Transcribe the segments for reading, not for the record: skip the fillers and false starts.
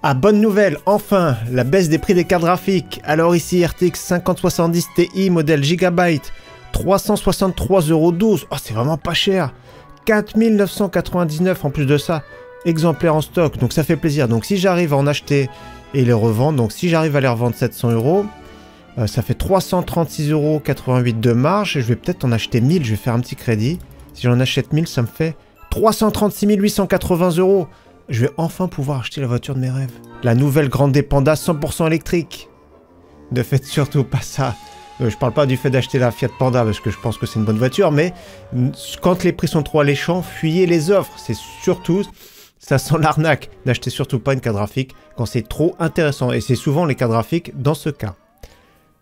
Ah, bonne nouvelle, enfin, la baisse des prix des cartes graphiques. Alors ici, RTX 5070 Ti modèle Gigabyte, 363,12 €. Oh, c'est vraiment pas cher. 4999 en plus de ça, exemplaires en stock, donc ça fait plaisir. Donc si j'arrive à en acheter et les revendre, donc si j'arrive à les revendre 700 €, ça fait 336,88 € de marge. Je vais peut-être en acheter 1000, je vais faire un petit crédit. Si j'en achète 1000, ça me fait 336 880 €. Je vais enfin pouvoir acheter la voiture de mes rêves. La nouvelle Grande Panda 100% électrique. Ne faites surtout pas ça. Je parle pas du fait d'acheter la Fiat Panda parce que je pense que c'est une bonne voiture, mais quand les prix sont trop alléchants, fuyez les offres. C'est surtout, ça sent l'arnaque. N'achetez surtout pas une carte graphique quand c'est trop intéressant. Et c'est souvent les cartes graphiques dans ce cas.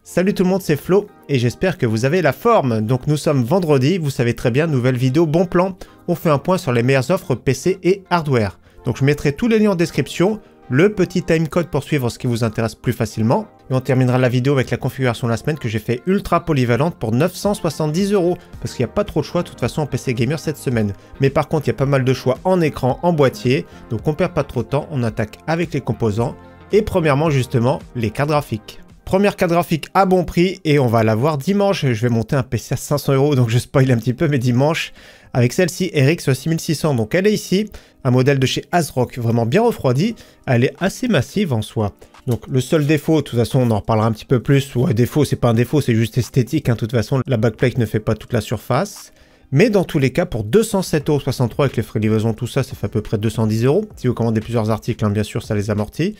Salut tout le monde, c'est Flo et j'espère que vous avez la forme. Donc nous sommes vendredi, vous savez très bien, nouvelle vidéo bon plan. On fait un point sur les meilleures offres PC et hardware. Donc je mettrai tous les liens en description, le petit timecode pour suivre ce qui vous intéresse plus facilement. Et on terminera la vidéo avec la configuration de la semaine que j'ai fait ultra polyvalente pour 970 €. Parce qu'il n'y a pas trop de choix de toute façon en PC Gamer cette semaine. Mais par contre il y a pas mal de choix en écran, en boîtier. Donc on perd pas trop de temps, on attaque avec les composants. Et premièrement justement les cartes graphiques. Première carte graphique à bon prix et on va la voir dimanche. Je vais monter un PC à 500 € donc je spoil un petit peu, mais dimanche avec celle-ci RX 6600. Donc elle est ici, un modèle de chez ASRock, vraiment bien refroidi. Elle est assez massive en soi. Donc le seul défaut, de toute façon on en reparlera un petit peu plus. Ou un défaut, c'est pas un défaut, c'est juste esthétique. De toute façon la backplate ne fait pas toute la surface. Mais dans tous les cas, pour 207,63 € avec les frais de livraison, tout ça, ça fait à peu près 210 €. Si vous commandez plusieurs articles, bien sûr, ça les amortit.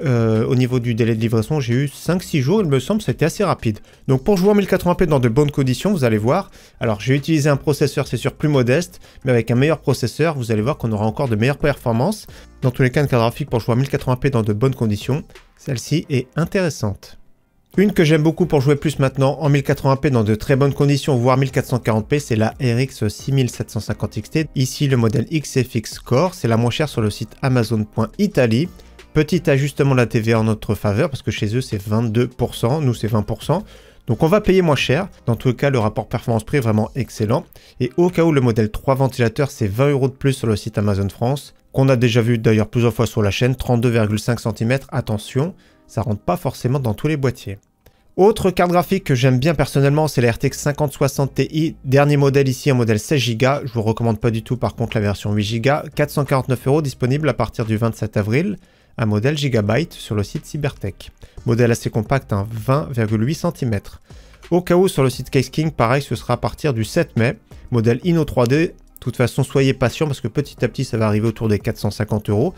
Au niveau du délai de livraison, j'ai eu 5-6 jours, il me semble, c'était assez rapide. Donc pour jouer en 1080p dans de bonnes conditions, vous allez voir. Alors j'ai utilisé un processeur, c'est sûr, plus modeste, mais avec un meilleur processeur, vous allez voir qu'on aura encore de meilleures performances. Dans tous les cas, une carte graphique pour jouer en 1080p dans de bonnes conditions, celle-ci est intéressante. Une que j'aime beaucoup pour jouer plus maintenant en 1080p dans de très bonnes conditions, voire 1440p, c'est la RX 6750 XT. Ici, le modèle XFX Core, c'est la moins chère sur le site Amazon.italy. Petit ajustement de la TVA en notre faveur, parce que chez eux c'est 22%, nous c'est 20%. Donc on va payer moins cher. Dans tous les cas, le rapport performance-prix est vraiment excellent. Et au cas où le modèle 3 ventilateurs, c'est 20 € de plus sur le site Amazon France, qu'on a déjà vu d'ailleurs plusieurs fois sur la chaîne, 32,5 cm, attention, ça rentre pas forcément dans tous les boîtiers. Autre carte graphique que j'aime bien personnellement, c'est la RTX 5060 Ti, dernier modèle ici, un modèle 16 Go. Je vous recommande pas du tout par contre la version 8 Go, 449 € disponible à partir du 27 avril. Un modèle Gigabyte sur le site Cybertech. Modèle assez compact, 20,8 cm. Au cas où sur le site Case King, pareil, ce sera à partir du 7 mai. Modèle Inno 3D. De toute façon, soyez patient parce que petit à petit, ça va arriver autour des 450 €.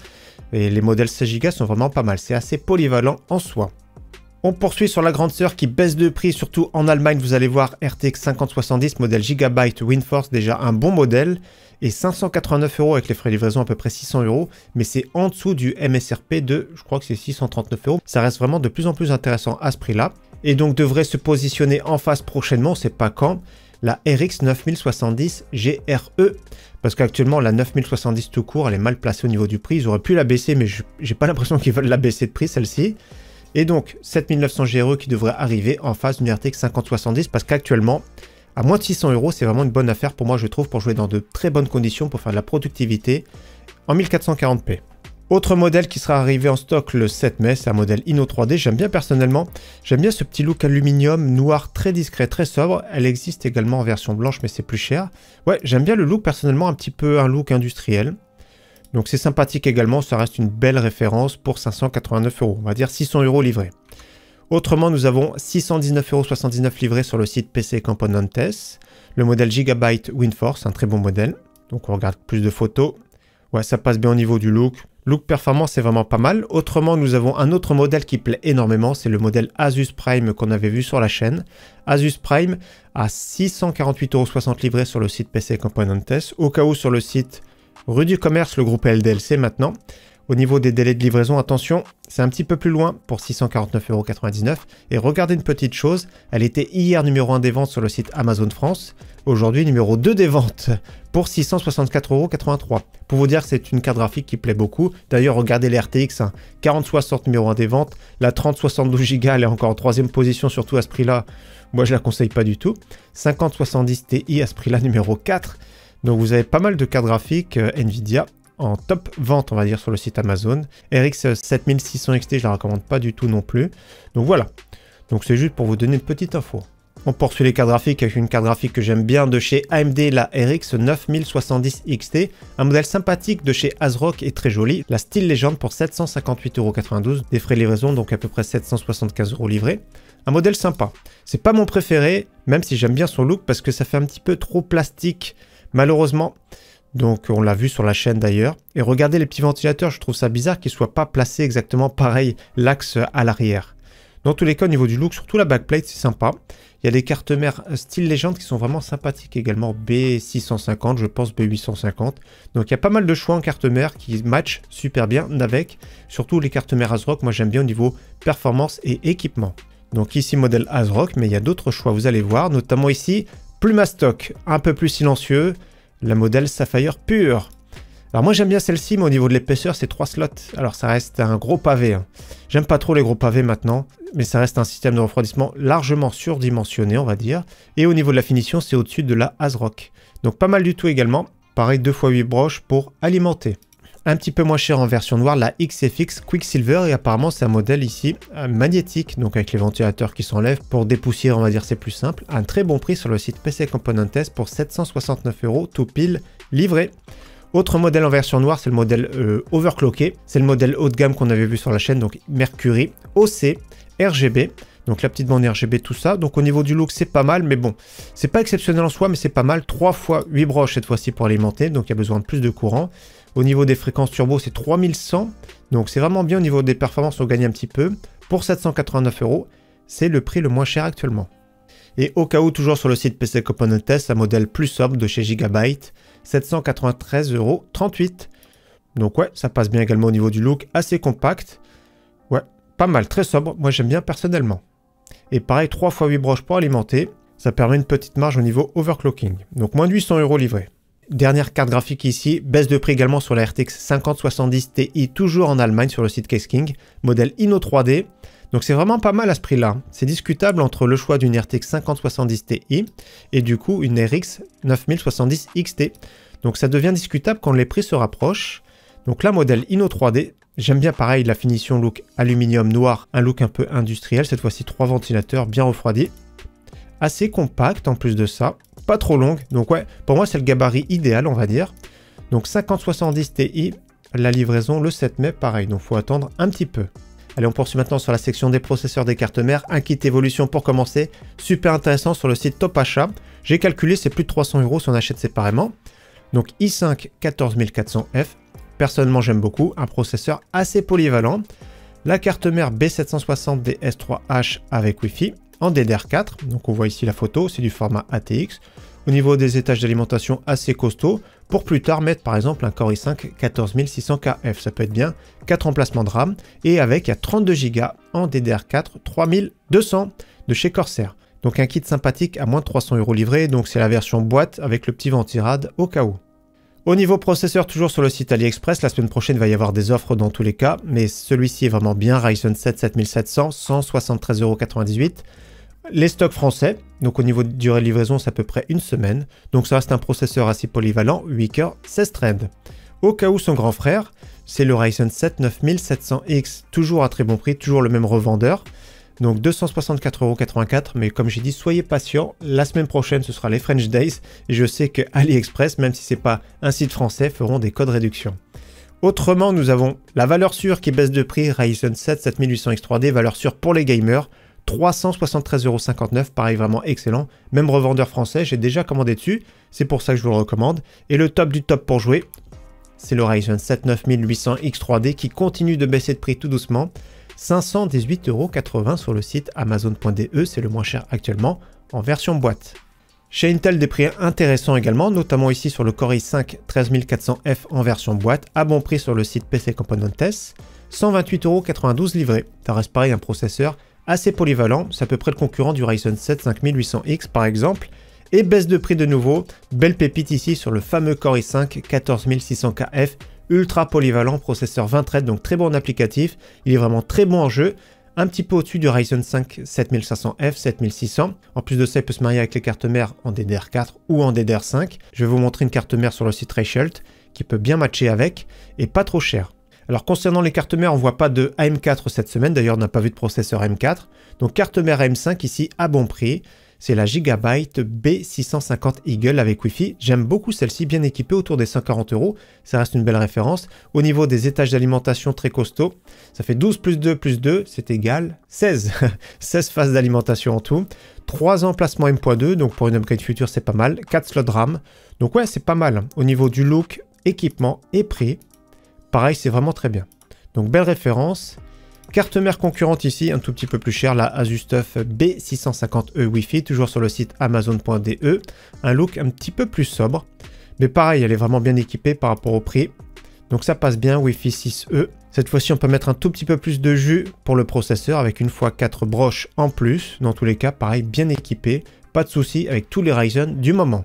Et les modèles 16 Go sont vraiment pas mal. C'est assez polyvalent en soi. On poursuit sur la grande sœur qui baisse de prix, surtout en Allemagne. Vous allez voir RTX 5070 modèle Gigabyte WindForce, déjà un bon modèle. Et 589 € avec les frais de livraison, à peu près 600 €. Mais c'est en dessous du MSRP de, je crois que c'est 639 €. Ça reste vraiment de plus en plus intéressant à ce prix-là. Et donc devrait se positionner en face prochainement, on ne sait pas quand, la RX 9070 GRE. Parce qu'actuellement, la 9070 tout court, elle est mal placée au niveau du prix. Ils auraient pu la baisser, mais j'ai pas l'impression qu'ils veulent la baisser de prix, celle-ci. Et donc, 7900 GRE qui devrait arriver en face d'une RTX 5070 parce qu'actuellement, à moins de 600 €, c'est vraiment une bonne affaire pour moi, je trouve, pour jouer dans de très bonnes conditions, pour faire de la productivité en 1440p. Autre modèle qui sera arrivé en stock le 7 mai, c'est un modèle Inno 3D. J'aime bien personnellement, j'aime bien ce petit look aluminium noir très discret, très sobre. Elle existe également en version blanche, mais c'est plus cher. Ouais, j'aime bien le look personnellement, un petit peu un look industriel. Donc c'est sympathique également, ça reste une belle référence pour 589 €, on va dire 600 € livrés. Autrement, nous avons 619,79 € livrés sur le site PC Componentes. Le modèle Gigabyte WindForce, un très bon modèle. Donc on regarde plus de photos. Ouais, ça passe bien au niveau du look. Look performance, c'est vraiment pas mal. Autrement, nous avons un autre modèle qui plaît énormément. C'est le modèle Asus Prime qu'on avait vu sur la chaîne. Asus Prime à 648,60 € livrés sur le site PC Componentes. Au cas où sur le site rue du Commerce, le groupe LDLC maintenant. Au niveau des délais de livraison, attention, c'est un petit peu plus loin pour 649,99 €. Et regardez une petite chose, elle était hier numéro 1 des ventes sur le site Amazon France. Aujourd'hui, numéro 2 des ventes pour 664,83 €. Pour vous dire que c'est une carte graphique qui plaît beaucoup. D'ailleurs, regardez les RTX, 4060 numéro 1 des ventes. La 3072 Go, elle est encore en 3e position, surtout à ce prix-là. Moi, je la conseille pas du tout. 5070 Ti à ce prix-là, numéro 4. Donc vous avez pas mal de cartes graphiques Nvidia en top vente, on va dire, sur le site Amazon. RX 7600 XT, je la recommande pas du tout non plus. Donc voilà. Donc c'est juste pour vous donner une petite info. On poursuit les cartes graphiques avec une carte graphique que j'aime bien de chez AMD, la RX 9070 XT. Un modèle sympathique de chez ASRock et très joli. La Steel Legend pour 758,92 €. Des frais de livraison, donc à peu près 775 € livrés. Un modèle sympa. C'est pas mon préféré, même si j'aime bien son look parce que ça fait un petit peu trop plastique, malheureusement. Donc on l'a vu sur la chaîne d'ailleurs. Et regardez les petits ventilateurs, je trouve ça bizarre qu'ils ne soient pas placés exactement pareil, l'axe à l'arrière. Dans tous les cas, au niveau du look, surtout la backplate, c'est sympa. Il y a des cartes mères style légende qui sont vraiment sympathiques également. B650, je pense B850. Donc il y a pas mal de choix en cartes mères qui matchent super bien avec. Surtout les cartes mères ASRock, moi j'aime bien au niveau performance et équipement. Donc ici modèle ASRock, mais il y a d'autres choix, vous allez voir. Notamment ici, Plumastock, un peu plus silencieux. La modèle Sapphire Pure. Alors moi j'aime bien celle-ci, mais au niveau de l'épaisseur c'est 3 slots. Alors ça reste un gros pavé. Hein. J'aime pas trop les gros pavés maintenant, mais ça reste un système de refroidissement largement surdimensionné, on va dire. Et au niveau de la finition, c'est au-dessus de la ASRock. Donc pas mal du tout également. Pareil, 2x8 broches pour alimenter. Un petit peu moins cher en version noire, la XFX Quicksilver, et apparemment c'est un modèle ici magnétique, donc avec les ventilateurs qui s'enlèvent. Pour dépoussiérer, on va dire c'est plus simple. Un très bon prix sur le site PC Componentes pour 769 € tout pile livré. Autre modèle en version noire, c'est le modèle overclocké. C'est le modèle haut de gamme qu'on avait vu sur la chaîne, donc Mercury OC RGB. Donc la petite bande RGB, tout ça. Donc au niveau du look, c'est pas mal, mais bon, c'est pas exceptionnel en soi, mais c'est pas mal. 3x8 broches cette fois-ci pour alimenter, donc il y a besoin de plus de courant. Au niveau des fréquences turbo, c'est 3100. Donc c'est vraiment bien. Au niveau des performances, on gagne un petit peu. Pour 789 €, c'est le prix le moins cher actuellement. Et au cas où, toujours sur le site PC Componentes, un modèle plus sobre de chez Gigabyte, 793,38 €. Donc ouais, ça passe bien également au niveau du look, assez compact. Ouais, pas mal, très sobre, moi j'aime bien personnellement. Et pareil, 3x8 broches pour alimenter, ça permet une petite marge au niveau overclocking. Donc moins de 800 € livrés. Dernière carte graphique ici, baisse de prix également sur la RTX 5070 Ti, toujours en Allemagne sur le site Case King, modèle Inno 3D. Donc c'est vraiment pas mal à ce prix-là. C'est discutable entre le choix d'une RTX 5070 Ti et du coup une RX 9070 XT. Donc ça devient discutable quand les prix se rapprochent. Donc là, modèle Inno 3D, j'aime bien pareil la finition look aluminium noir, un look un peu industriel, cette fois-ci 3 ventilateurs bien refroidis. Assez compact en plus de ça, pas trop longue. Donc ouais, pour moi c'est le gabarit idéal on va dire. Donc 5070 Ti, la livraison le 7 mai, pareil, donc faut attendre un petit peu. Allez, on poursuit maintenant sur la section des processeurs des cartes mères. Un kit évolution pour commencer. Super intéressant sur le site Top Achat. J'ai calculé, c'est plus de 300 € si on achète séparément. Donc i5 14400F. Personnellement, j'aime beaucoup. Un processeur assez polyvalent. La carte mère B760 DS3H avec Wi-Fi en DDR4. Donc on voit ici la photo, c'est du format ATX. Au niveau des étages d'alimentation, assez costaud. Pour plus tard mettre par exemple un Core i5 14600KF, ça peut être bien. 4 emplacements de RAM et avec il y a 32 Go en DDR4 3200 de chez Corsair. Donc un kit sympathique à moins de 300 € livré, donc c'est la version boîte avec le petit ventirad au cas où. Au niveau processeur, toujours sur le site AliExpress, la semaine prochaine il va y avoir des offres dans tous les cas, mais celui-ci est vraiment bien, Ryzen 7 7700, 173,98 €. Les stocks français, donc au niveau de durée de livraison, c'est à peu près une semaine. Donc ça reste un processeur assez polyvalent, 8 cœurs, 16 threads. Au cas où son grand frère, c'est le Ryzen 7 9700X, toujours à très bon prix, toujours le même revendeur. Donc 264,84 €, mais comme j'ai dit, soyez patients, la semaine prochaine ce sera les French Days, et je sais que AliExpress, même si c'est pas un site français, feront des codes réduction. Autrement, nous avons la valeur sûre qui baisse de prix, Ryzen 7 7800X 3D, valeur sûre pour les gamers, 373,59 €, pareil, vraiment excellent. Même revendeur français, j'ai déjà commandé dessus, c'est pour ça que je vous le recommande. Et le top du top pour jouer, c'est le Ryzen 7 9800X 3D qui continue de baisser de prix tout doucement. 518,80 € sur le site Amazon.de, c'est le moins cher actuellement en version boîte. Chez Intel, des prix intéressants également, notamment ici sur le Core i5 13400F en version boîte, à bon prix sur le site PC Componentes, 128,92 € livré. Ça reste pareil, un processeur assez polyvalent, c'est à peu près le concurrent du Ryzen 7 5800X par exemple, et baisse de prix de nouveau, belle pépite ici sur le fameux Core i5 14600KF, ultra polyvalent, processeur 20 threads, donc très bon applicatif, il est vraiment très bon en jeu, un petit peu au-dessus du Ryzen 5 7500F, 7600, en plus de ça il peut se marier avec les cartes mères en DDR4 ou en DDR5, je vais vous montrer une carte mère sur le site Reichelt, qui peut bien matcher avec et pas trop cher. Alors concernant les cartes mères, on voit pas de AM4 cette semaine, d'ailleurs on n'a pas vu de processeur M4. Donc carte mère AM5 ici à bon prix, c'est la Gigabyte B650 Eagle avec Wi-Fi. J'aime beaucoup celle-ci, bien équipée, autour des 140 €. Ça reste une belle référence. Au niveau des étages d'alimentation, très costaud. Ça fait 12 plus 2 plus 2, c'est égal 16. 16 phases d'alimentation en tout. 3 emplacements M.2, donc pour une upgrade future, c'est pas mal. 4 slots RAM. Donc ouais, c'est pas mal. Au niveau du look, équipement et prix, pareil, c'est vraiment très bien. Donc belle référence. Carte mère concurrente ici, un tout petit peu plus cher, la ASUSTUF B650E Wi-Fi, toujours sur le site amazon.de. Un look un petit peu plus sobre, mais pareil, elle est vraiment bien équipée par rapport au prix. Donc ça passe bien, Wi-Fi 6E. Cette fois-ci, on peut mettre un tout petit peu plus de jus pour le processeur avec une fois 4 broches en plus. Dans tous les cas, pareil, bien équipé, pas de souci avec tous les Ryzen du moment.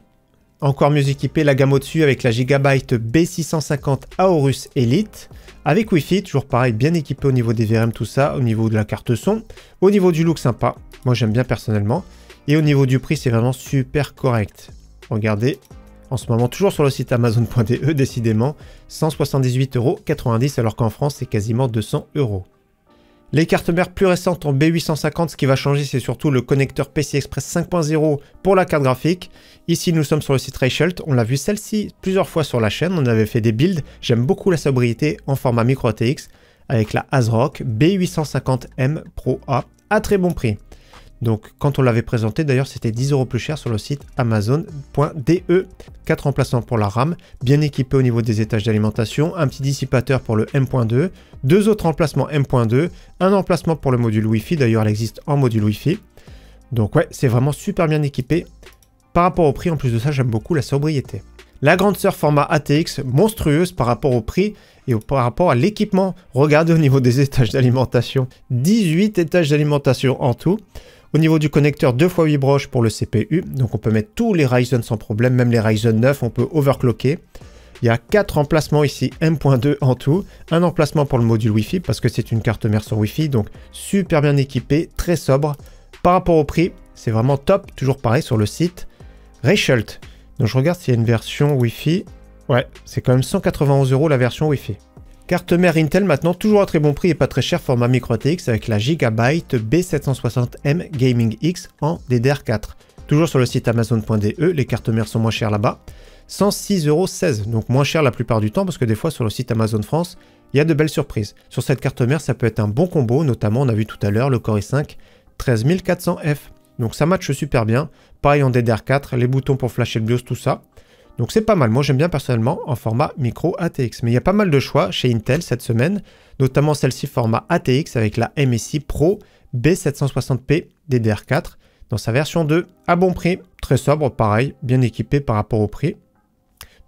Encore mieux équipé, la gamme au-dessus avec la Gigabyte B650 Aorus Elite. Avec Wi-Fi, toujours pareil, bien équipé au niveau des VRM, tout ça, au niveau de la carte son. Au niveau du look, sympa. Moi, j'aime bien personnellement. Et au niveau du prix, c'est vraiment super correct. Regardez, en ce moment, toujours sur le site amazon.de, décidément, 178,90 € alors qu'en France, c'est quasiment 200 €. Les cartes mères plus récentes en B850, ce qui va changer, c'est surtout le connecteur PCI Express 5.0 pour la carte graphique. Ici, nous sommes sur le site Reichelt. On l'a vu celle-ci plusieurs fois sur la chaîne. On avait fait des builds. J'aime beaucoup la sobriété en format micro ATX avec la ASRock B850M Pro A à très bon prix. Donc, quand on l'avait présenté, d'ailleurs, c'était 10 € plus cher sur le site amazon.de. 4 emplacements pour la RAM, bien équipé au niveau des étages d'alimentation, un petit dissipateur pour le M.2, 2 autres emplacements M.2, un emplacement pour le module Wi-Fi, d'ailleurs, elle existe en module Wi-Fi. Donc, ouais, c'est vraiment super bien équipé. Par rapport au prix, en plus de ça, j'aime beaucoup la sobriété. La grande sœur format ATX, monstrueuse par rapport au prix et par rapport à l'équipement. Regardez au niveau des étages d'alimentation, 18 étages d'alimentation en tout. Au niveau du connecteur, 2 x 8 broches pour le CPU, donc on peut mettre tous les Ryzen sans problème, même les Ryzen 9, on peut overclocker. Il y a 4 emplacements ici, M.2 en tout, un emplacement pour le module Wi-Fi, parce que c'est une carte mère sur Wi-Fi, donc super bien équipé, très sobre. Par rapport au prix, c'est vraiment top, toujours pareil sur le site Reichelt. Donc je regarde s'il y a une version Wi-Fi, ouais, c'est quand même 191 € la version Wi-Fi. Carte mère Intel maintenant, toujours à très bon prix et pas très cher, format micro ATX avec la Gigabyte B760M Gaming X en DDR4. Toujours sur le site amazon.de, les cartes mères sont moins chères là-bas. 106,16 €, donc moins cher la plupart du temps parce que des fois sur le site Amazon France, il y a de belles surprises. Sur cette carte mère, ça peut être un bon combo, notamment on a vu tout à l'heure le Core i5 13400F. Donc ça matche super bien. Pareil en DDR4, les boutons pour flasher le BIOS, tout ça. Donc c'est pas mal, moi j'aime bien personnellement en format micro ATX. Mais il y a pas mal de choix chez Intel cette semaine, notamment celle-ci format ATX avec la MSI Pro B760P DDR4 dans sa version 2 à bon prix, très sobre, pareil, bien équipé par rapport au prix.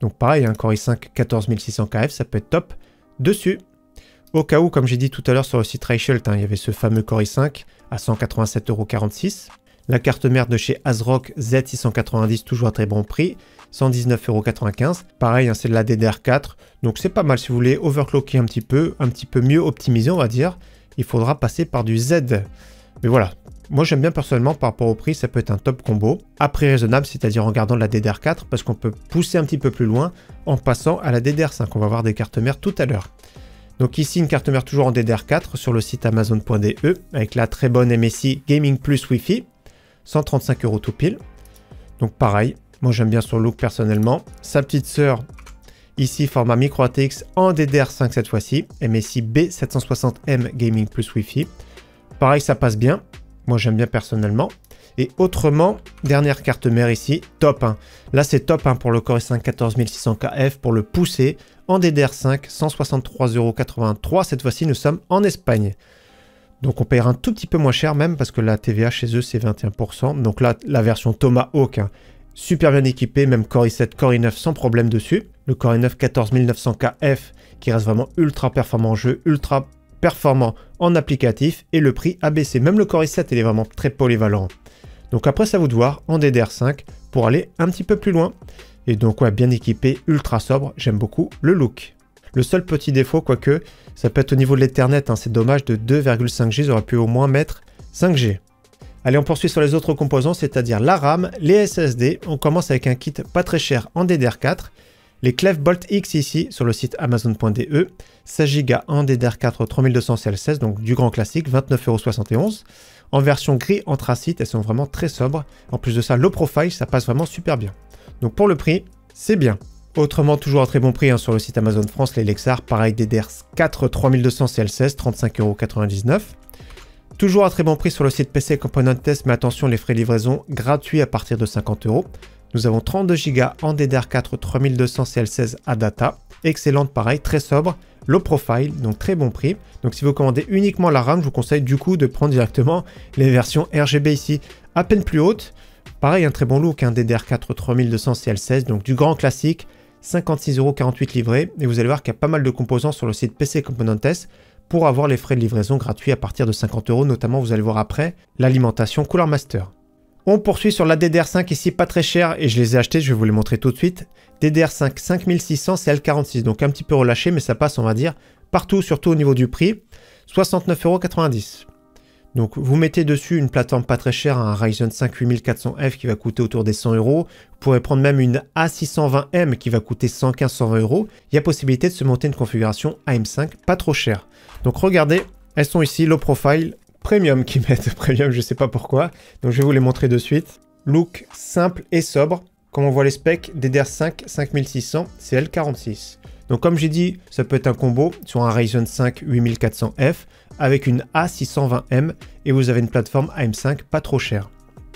Donc pareil, un Core i5 14600KF, ça peut être top dessus. Au cas où, comme j'ai dit tout à l'heure sur le site Reichelt, il y avait ce fameux Core i5 à 187,46 €. La carte mère de chez ASRock Z690, toujours à très bon prix, 119,95 €. Pareil, c'est de la DDR4, donc c'est pas mal si vous voulez overclocker un petit peu mieux optimiser, on va dire. Il faudra passer par du Z. Mais voilà, moi j'aime bien personnellement par rapport au prix, ça peut être un top combo. À prix raisonnable, c'est-à-dire en gardant la DDR4, parce qu'on peut pousser un petit peu plus loin en passant à la DDR5. On va voir des cartes mères tout à l'heure. Donc ici, une carte mère toujours en DDR4 sur le site amazon.de avec la très bonne MSI Gaming Plus Wi-Fi. 135 € tout pile. Donc pareil, moi j'aime bien son look personnellement. Sa petite sœur, ici format micro ATX en DDR5 cette fois-ci. MSI B760M Gaming Plus Wi-Fi. Pareil, ça passe bien. Moi j'aime bien personnellement. Et autrement, dernière carte mère ici, top. Là c'est top pour le Core i5 14600KF pour le pousser en DDR5, 163,83 €. Cette fois-ci, nous sommes en Espagne. Donc on paiera un tout petit peu moins cher même parce que la TVA chez eux c'est 21%. Donc là la version Tomahawk, super bien équipée, même Core i7, Core i9 sans problème dessus. Le Core i9 14900KF qui reste vraiment ultra performant en jeu, ultra performant en applicatif et le prix a baissé. Même le Core i7 il est vraiment très polyvalent. Donc après ça à vous de voir en DDR5 pour aller un petit peu plus loin. Et donc ouais, bien équipé, ultra sobre, j'aime beaucoup le look. Le seul petit défaut, quoique, ça peut être au niveau de l'Ethernet, c'est dommage, de 2,5G, j'aurais pu au moins mettre 5G. Allez, on poursuit sur les autres composants, c'est-à-dire la RAM, les SSD. On commence avec un kit pas très cher en DDR4. Les Clef Bolt X ici sur le site amazon.de, 16 Go en DDR4 3200 CL16, donc du grand classique, 29,71 €. En version gris anthracite, elles sont vraiment très sobres. En plus de ça, low profile, ça passe vraiment super bien. Donc pour le prix, c'est bien. Autrement, toujours à très bon prix sur le site Amazon France, les Lexar, pareil DDR4 3200 CL16, 35,99 €. Toujours à très bon prix sur le site PC Component Test, mais attention, les frais de livraison gratuits à partir de 50 €. Nous avons 32 Go en DDR4 3200 CL16 ADATA. Excellente, pareil, très sobre, low profile, donc très bon prix. Donc si vous commandez uniquement la RAM, je vous conseille du coup de prendre directement les versions RGB ici, à peine plus hautes. Pareil, un très bon look, un DDR4 3200 CL16, donc du grand classique, 56,48 € livré. Et vous allez voir qu'il y a pas mal de composants sur le site PC Component Test pour avoir les frais de livraison gratuits à partir de 50 €, notamment vous allez voir après l'alimentation Cooler Master. On poursuit sur la DDR5 ici, pas très cher, et je les ai achetés, je vais vous les montrer tout de suite. DDR5 5600 CL46, donc un petit peu relâché, mais ça passe, on va dire, partout, surtout au niveau du prix, 69,90 €. Donc vous mettez dessus une plateforme pas très chère, un Ryzen 5 8400F qui va coûter autour des 100 €. Vous pourrez prendre même une A620M qui va coûter 115-120 €. Il y a possibilité de se monter une configuration AM5 pas trop chère. Donc regardez, elles sont ici, low profile, premium qui mettent, premium je sais pas pourquoi. Donc je vais vous les montrer de suite. Look simple et sobre. Comme on voit les specs, DDR5 5600 CL46. Donc comme j'ai dit, ça peut être un combo sur un Ryzen 5 8400F avec une A620M et vous avez une plateforme AM5 pas trop chère.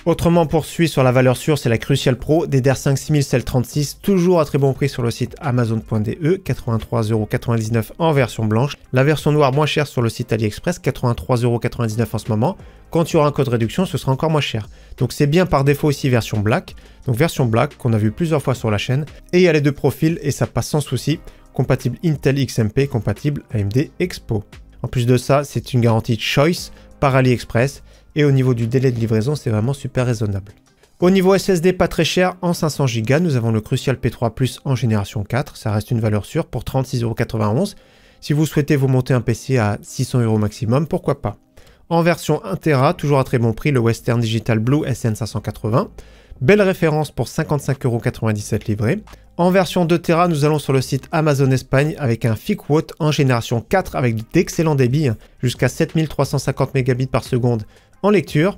Autrement, on poursuit sur la valeur sûre, c'est la Crucial Pro DDR5 6000 CL36, toujours à très bon prix sur le site amazon.de, 83,99 € en version blanche. La version noire moins chère sur le site AliExpress, 83,99 € en ce moment. Quand il y aura un code réduction, ce sera encore moins cher. Donc c'est bien par défaut ici version black. Donc version black qu'on a vu plusieurs fois sur la chaîne. Et il y a les deux profils et ça passe sans souci. Compatible Intel XMP, compatible AMD Expo. En plus de ça, c'est une garantie Choice par AliExpress. Et au niveau du délai de livraison, c'est vraiment super raisonnable. Au niveau SSD, pas très cher, en 500 Go, nous avons le Crucial P3 Plus en génération 4. Ça reste une valeur sûre pour 36,91 €. Si vous souhaitez vous monter un PC à 600 € maximum, pourquoi pas. En version 1 Tera, toujours à très bon prix, le Western Digital Blue SN580. Belle référence pour 55,97 € livré. En version 2 Tera, nous allons sur le site Amazon Espagne avec un FICWOT en génération 4 avec d'excellents débits, jusqu'à 7350 Mbps par seconde en lecture.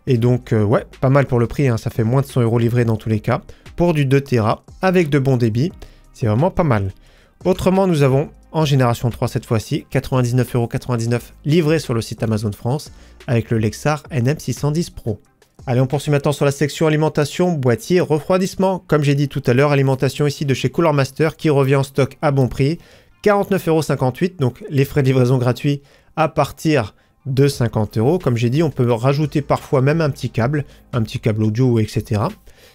Et donc, ouais, pas mal pour le prix, ça fait moins de 100 € livré dans tous les cas. Pour du 2 Tera avec de bons débits, c'est vraiment pas mal. Autrement, nous avons en génération 3 cette fois-ci, 99,99 € livré sur le site Amazon France avec le Lexar NM610 Pro. Allez, on poursuit maintenant sur la section alimentation, boîtier, refroidissement. Comme j'ai dit tout à l'heure, alimentation ici de chez Cooler Master qui revient en stock à bon prix, 49,58 €, donc les frais de livraison gratuits à partir de 50 €. Comme j'ai dit, on peut rajouter parfois même un petit câble audio, etc.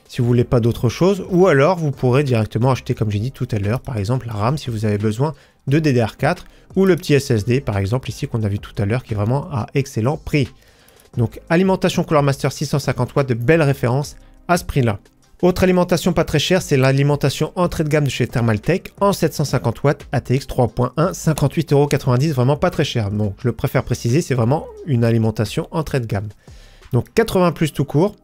Si vous voulez pas d'autre chose, ou alors vous pourrez directement acheter, comme j'ai dit tout à l'heure, par exemple la RAM si vous avez besoin de DDR4 ou le petit SSD, par exemple ici qu'on a vu tout à l'heure, qui est vraiment à excellent prix. Donc alimentation Cooler Master 650 watts, de belles références à ce prix-là. Autre alimentation pas très chère, c'est l'alimentation entrée de gamme de chez Thermaltake en 750 watts ATX 3.1, 58,90 €, vraiment pas très cher. Bon, je le préfère préciser, c'est vraiment une alimentation entrée de gamme. Donc 80 plus tout court,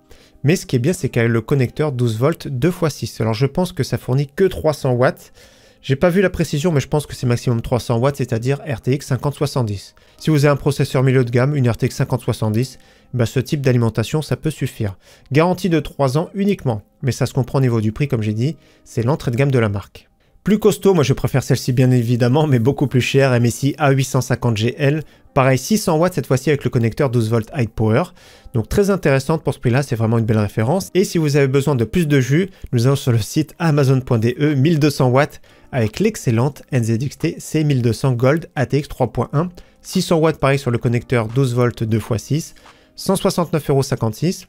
mais ce qui est bien, c'est qu'avec le connecteur 12 volts 2x6. Alors je pense que ça fournit que 300 watts. J'ai pas vu la précision, mais je pense que c'est maximum 300 watts, c'est-à-dire RTX 5070. Si vous avez un processeur milieu de gamme, une RTX 5070, bah ce type d'alimentation, ça peut suffire. Garantie de 3 ans uniquement, mais ça se comprend au niveau du prix, comme j'ai dit, c'est l'entrée de gamme de la marque. Plus costaud, moi je préfère celle-ci bien évidemment, mais beaucoup plus chère, MSI A850GL. Pareil, 600 watts cette fois-ci avec le connecteur 12 volts High Power. Donc très intéressante pour ce prix-là, c'est vraiment une belle référence. Et si vous avez besoin de plus de jus, nous allons sur le site amazon.de, 1200 watts avec l'excellente NZXT C1200 Gold ATX 3.1. 600 watts pareil sur le connecteur 12 volts 2x6, 169,56 €.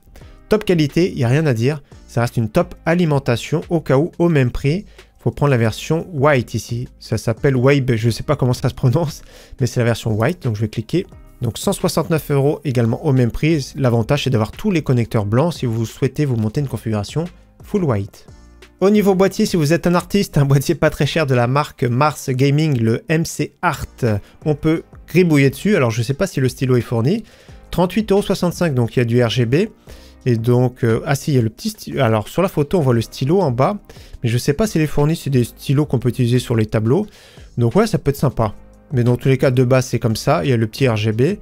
Top qualité, il n'y a rien à dire. Ça reste une top alimentation au cas où, au même prix. Il faut prendre la version White ici. Ça s'appelle Wabe, je ne sais pas comment ça se prononce, mais c'est la version White, donc je vais cliquer. Donc 169 € également au même prix. L'avantage, c'est d'avoir tous les connecteurs blancs si vous souhaitez vous monter une configuration full white. Au niveau boîtier, si vous êtes un artiste, un boîtier pas très cher de la marque Mars Gaming, le MC Art, on peut gribouiller dessus. Alors je ne sais pas si le stylo est fourni. 38,65 €, donc il y a du RGB. Et donc, ah si, il y a le petit stylo. Alors, sur la photo, on voit le stylo en bas. Mais je sais pas s'il est fourni, c'est des stylos qu'on peut utiliser sur les tableaux. Donc ouais, ça peut être sympa. Mais dans tous les cas, de base, c'est comme ça. Il y a le petit RGB.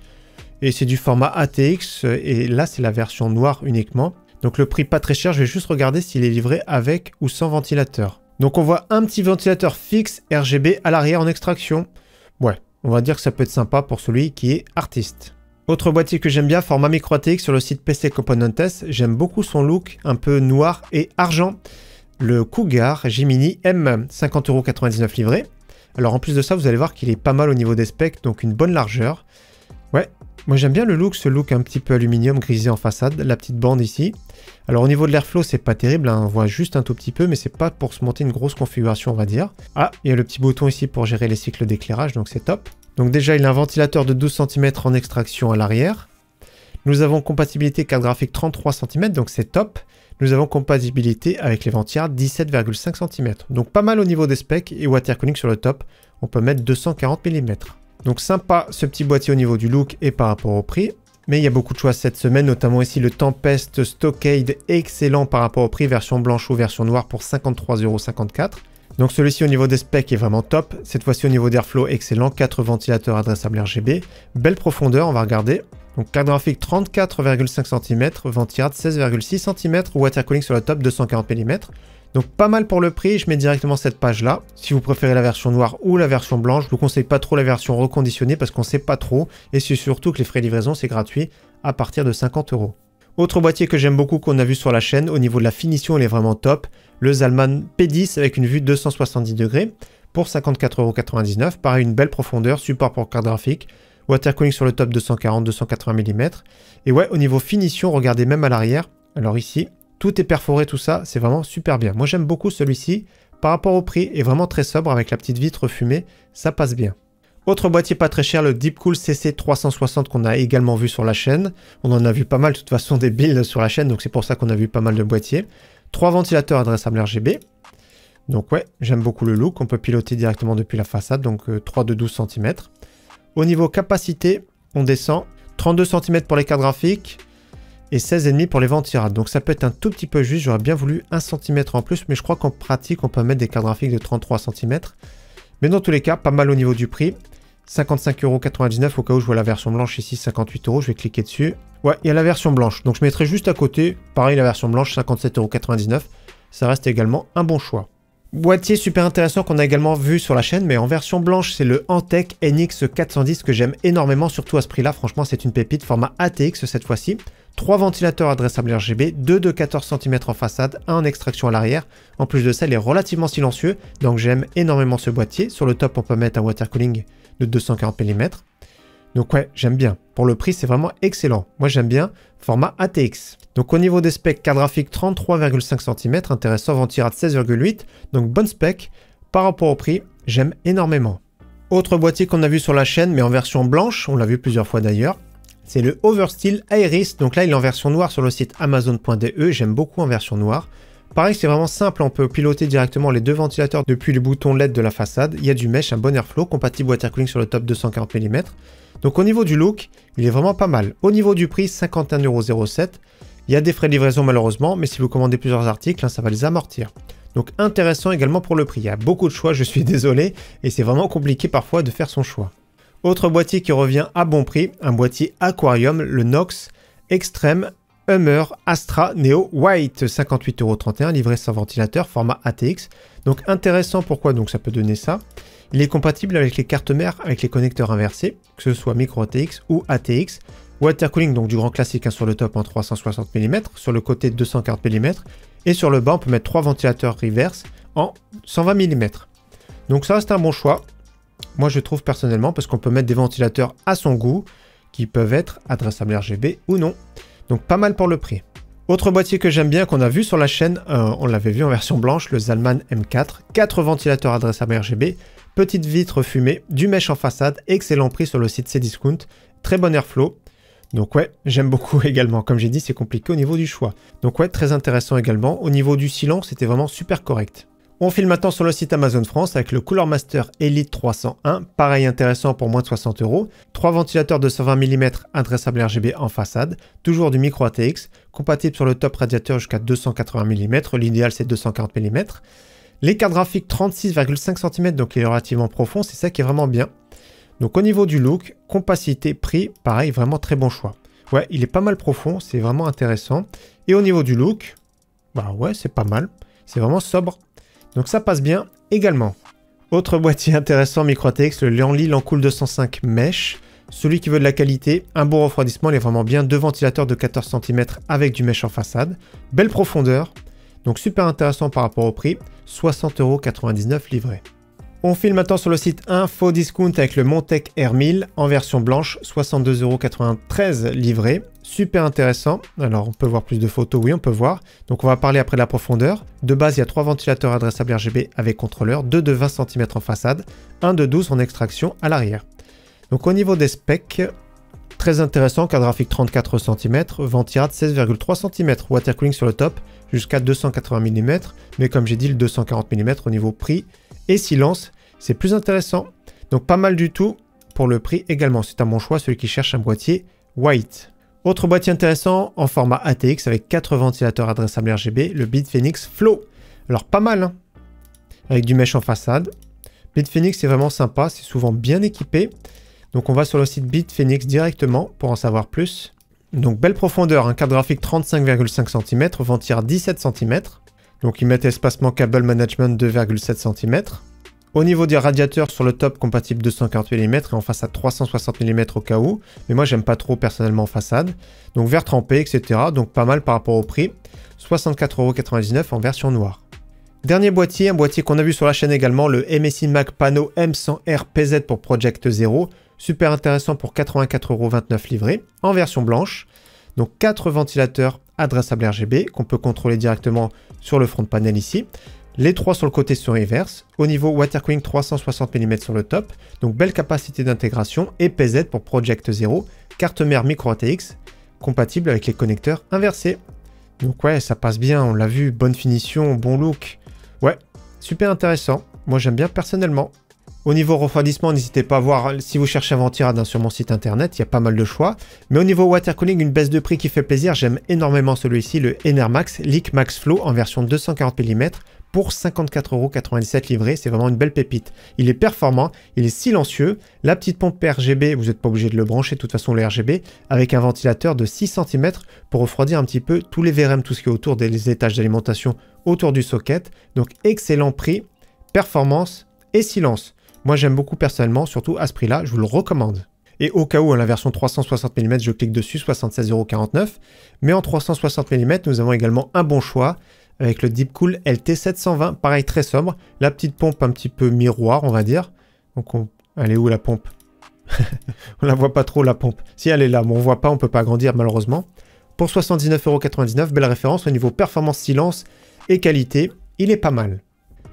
Et c'est du format ATX. Et là, c'est la version noire uniquement. Donc le prix pas très cher. Je vais juste regarder s'il est livré avec ou sans ventilateur. Donc on voit un petit ventilateur fixe RGB à l'arrière en extraction. Ouais, on va dire que ça peut être sympa pour celui qui est artiste. Autre boîtier que j'aime bien, format micro ATX sur le site PC Componentes. J'aime beaucoup son look, un peu noir et argent. Le Cougar Gemini M, 50,99 € livré. Alors en plus de ça, vous allez voir qu'il est pas mal au niveau des specs, donc une bonne largeur. Ouais, moi j'aime bien le look, ce look un petit peu aluminium grisé en façade, la petite bande ici. Alors au niveau de l'airflow, c'est pas terrible, hein, on voit juste un tout petit peu, mais c'est pas pour se monter une grosse configuration, on va dire. Ah, il y a le petit bouton ici pour gérer les cycles d'éclairage, donc c'est top. Donc déjà, il a un ventilateur de 12 cm en extraction à l'arrière. Nous avons compatibilité carte graphique 33 cm, donc c'est top. Nous avons compatibilité avec les ventillades 17,5 cm. Donc pas mal au niveau des specs et water cooling sur le top. On peut mettre 240 mm. Donc sympa ce petit boîtier au niveau du look et par rapport au prix. Mais il y a beaucoup de choix cette semaine, notamment ici le Tempest Stockade, excellent par rapport au prix, version blanche ou version noire pour 53,54 €. Donc celui-ci au niveau des specs est vraiment top. Cette fois-ci au niveau d'airflow, excellent. 4 ventilateurs adressables RGB. Belle profondeur, on va regarder. Donc carte graphique 34,5 cm, ventillade 16,6 cm, water cooling sur le top 240 mm. Donc pas mal pour le prix, je mets directement cette page là. Si vous préférez la version noire ou la version blanche, je vous conseille pas trop la version reconditionnée parce qu'on sait pas trop. Et c'est surtout que les frais de livraison c'est gratuit à partir de 50 €. Autre boîtier que j'aime beaucoup qu'on a vu sur la chaîne, au niveau de la finition il est vraiment top. Le Zalman P10 avec une vue 270 degrés pour 54,99 €. Pareil, une belle profondeur, support pour carte graphique. Water cooling sur le top 240-280 mm. Et ouais, au niveau finition, regardez même à l'arrière. Alors ici, tout est perforé, tout ça, c'est vraiment super bien. Moi j'aime beaucoup celui-ci. Par rapport au prix, est vraiment très sobre avec la petite vitre fumée, ça passe bien. Autre boîtier pas très cher, le Deepcool CC360 qu'on a également vu sur la chaîne. On en a vu pas mal de toute façon des builds sur la chaîne, donc c'est pour ça qu'on a vu pas mal de boîtiers. 3 ventilateurs adressables RGB. Donc ouais, j'aime beaucoup le look, on peut piloter directement depuis la façade, donc 3 de 12 cm. Au niveau capacité, on descend 32 cm pour les cartes graphiques et 16,5 pour les ventillades. Donc ça peut être un tout petit peu juste, j'aurais bien voulu 1 cm en plus, mais je crois qu'en pratique, on peut mettre des cartes graphiques de 33 cm. Mais dans tous les cas, pas mal au niveau du prix. 55,99 € au cas où je vois la version blanche ici, 58 €, je vais cliquer dessus. Ouais, il y a la version blanche, donc je mettrai juste à côté, pareil la version blanche, 57,99 €, ça reste également un bon choix. Boîtier super intéressant qu'on a également vu sur la chaîne, mais en version blanche, c'est le Antec NX410 que j'aime énormément, surtout à ce prix-là, franchement c'est une pépite, format ATX cette fois-ci. 3 ventilateurs adressables RGB, 2 de 14 cm en façade, 1 en extraction à l'arrière. En plus de ça, il est relativement silencieux, donc j'aime énormément ce boîtier. Sur le top, on peut mettre un water cooling de 240 mm. Donc ouais, j'aime bien. Pour le prix, c'est vraiment excellent. Moi, j'aime bien format ATX. Donc au niveau des specs, carte graphique 33,5 cm, intéressant, ventillade 16,8. Donc bonne spec. Par rapport au prix, j'aime énormément. Autre boîtier qu'on a vu sur la chaîne, mais en version blanche, on l'a vu plusieurs fois d'ailleurs. C'est le Oversteel Iris, donc là il est en version noire sur le site amazon.de, j'aime beaucoup en version noire. Pareil, c'est vraiment simple, on peut piloter directement les deux ventilateurs depuis le bouton LED de la façade. Il y a du mesh, un bon airflow, compatible water cooling sur le top 240 mm. Donc au niveau du look, il est vraiment pas mal. Au niveau du prix, 51,07 €. Il y a des frais de livraison malheureusement, mais si vous commandez plusieurs articles, ça va les amortir. Donc intéressant également pour le prix. Il y a beaucoup de choix, je suis désolé, et c'est vraiment compliqué parfois de faire son choix. Autre boîtier qui revient à bon prix, un boîtier aquarium, le Nox Extreme Hummer Astra Neo White, 58,31 €, livré sans ventilateur, format ATX. Donc intéressant, pourquoi donc ça peut donner ça? Il est compatible avec les cartes mères, avec les connecteurs inversés, que ce soit micro ATX ou ATX. Water cooling, donc du grand classique, hein, sur le top en 360 mm, sur le côté 240 mm, et sur le bas on peut mettre 3 ventilateurs reverse en 120 mm. Donc ça reste un bon choix. Moi je trouve personnellement, parce qu'on peut mettre des ventilateurs à son goût, qui peuvent être adressables RGB ou non. Donc pas mal pour le prix. Autre boîtier que j'aime bien, qu'on a vu sur la chaîne, on l'avait vu en version blanche, le Zalman M4. 4 ventilateurs adressables RGB, petite vitre fumée, du mesh en façade, excellent prix sur le site Cdiscount, très bon airflow. Donc ouais, j'aime beaucoup également. Comme j'ai dit, c'est compliqué au niveau du choix. Donc ouais, très intéressant également. Au niveau du silence, c'était vraiment super correct. On file maintenant sur le site Amazon France avec le Cooler Master Elite 301, pareil intéressant pour moins de 60 €. 3 ventilateurs de 120 mm adressables RGB en façade, toujours du micro ATX, compatible sur le top radiateur jusqu'à 280 mm, l'idéal c'est 240 mm. Les cartes graphiques 36,5 cm, donc il est relativement profond, c'est ça qui est vraiment bien. Donc au niveau du look, compacité, prix, pareil, vraiment très bon choix. Ouais, il est pas mal profond, c'est vraiment intéressant. Et au niveau du look, bah ouais, c'est pas mal, c'est vraiment sobre. Donc ça passe bien également. Autre boîtier intéressant micro ATX, le Lianli Lancool 205 Mesh. Celui qui veut de la qualité, un bon refroidissement, il est vraiment bien. 2 ventilateurs de 14 cm avec du mesh en façade. Belle profondeur, donc super intéressant par rapport au prix. 60,99 € livré. On file maintenant sur le site Info Discount avec le Montec R1000 en version blanche, 62,93 € livré. Super intéressant. Alors on peut voir plus de photos, oui on peut voir. Donc on va parler après de la profondeur. De base il y a 3 ventilateurs adressables RGB avec contrôleur, 2 de 20 cm en façade, 1 de 12 en extraction à l'arrière. Donc au niveau des specs, très intéressant, carte graphique 34 cm, ventirad 16,3 cm, water cooling sur le top jusqu'à 280 mm, mais comme j'ai dit le 240 mm au niveau prix et silence, c'est plus intéressant. Donc pas mal du tout pour le prix également. C'est un bon choix, celui qui cherche un boîtier white. Autre boîtier intéressant en format ATX avec 4 ventilateurs adressables RGB, le Bitfenix Flow. Alors pas mal, hein, avec du mesh en façade. Bitfenix c'est vraiment sympa, c'est souvent bien équipé. Donc on va sur le site Bitfenix directement pour en savoir plus. Donc belle profondeur, un carte graphique 35,5 cm, ventirad 17 cm. Donc ils mettent espacement cable management 2,7 cm. Au niveau des radiateurs, sur le top compatible 240 mm et en façade 360 mm au cas où. Mais moi j'aime pas trop personnellement en façade. Donc verre trempé, etc. Donc pas mal par rapport au prix. 64,99 € en version noire. Dernier boîtier, un boîtier qu'on a vu sur la chaîne également, le MSI Mag Pano M100R PZ pour Project Zero. Super intéressant pour 84,29 € livré en version blanche. Donc 4 ventilateurs adressables RGB qu'on peut contrôler directement sur le front panel ici. Les 3 sur le côté sont reverse. Au niveau water cooling 360 mm sur le top. Donc belle capacité d'intégration et PZ pour Project Zero. Carte mère micro ATX compatible avec les connecteurs inversés. Donc ouais, ça passe bien, on l'a vu, bonne finition, bon look. Ouais, super intéressant. Moi j'aime bien personnellement. Au niveau refroidissement, n'hésitez pas à voir si vous cherchez un ventirad sur mon site internet, il y a pas mal de choix. Mais au niveau water cooling, une baisse de prix qui fait plaisir, j'aime énormément celui-ci, le Enermax Leak Max Flow en version 240 mm pour 54,97 € livré. C'est vraiment une belle pépite. Il est performant, il est silencieux. La petite pompe RGB, vous n'êtes pas obligé de le brancher, de toute façon le RGB, avec un ventilateur de 6 cm pour refroidir un petit peu tous les VRM, tout ce qui est autour des étages d'alimentation, autour du socket. Donc excellent prix, performance et silence. Moi j'aime beaucoup personnellement, surtout à ce prix-là, je vous le recommande. Et au cas où, la version 360 mm, je clique dessus, 76,49 €. Mais en 360 mm, nous avons également un bon choix avec le Deepcool LT720, pareil très sobre. La petite pompe un petit peu miroir, on va dire. Donc elle est où la pompe? On la voit pas trop la pompe. Si elle est là, mais on voit pas, on peut pas agrandir malheureusement. Pour 79,99 €, belle référence au niveau performance, silence et qualité, il est pas mal.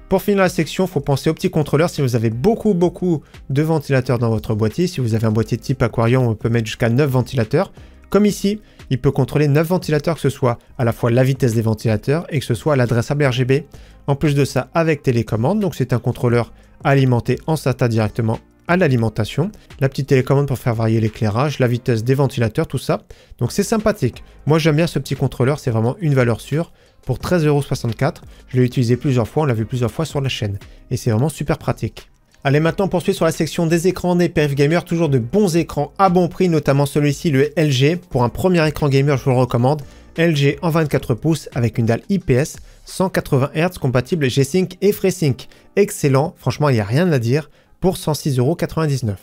Pour finir la section, il faut penser au petit contrôleur. Si vous avez beaucoup de ventilateurs dans votre boîtier, si vous avez un boîtier type aquarium, on peut mettre jusqu'à 9 ventilateurs. Comme ici, il peut contrôler 9 ventilateurs, que ce soit à la fois la vitesse des ventilateurs et que ce soit l'adressable RGB. En plus de ça, avec télécommande, donc c'est un contrôleur alimenté en SATA directement à l'alimentation. La petite télécommande pour faire varier l'éclairage, la vitesse des ventilateurs, tout ça. Donc c'est sympathique. Moi j'aime bien ce petit contrôleur, c'est vraiment une valeur sûre. Pour 13,64 €, je l'ai utilisé plusieurs fois, on l'a vu plusieurs fois sur la chaîne. Et c'est vraiment super pratique. Allez, maintenant on poursuit sur la section des écrans des PF Gamer. Toujours de bons écrans à bon prix, notamment celui-ci, le LG. Pour un premier écran gamer, je vous le recommande. LG en 24 pouces avec une dalle IPS, 180 Hz, compatible G-Sync et FreeSync. Excellent, franchement il n'y a rien à dire, pour 106,99 €.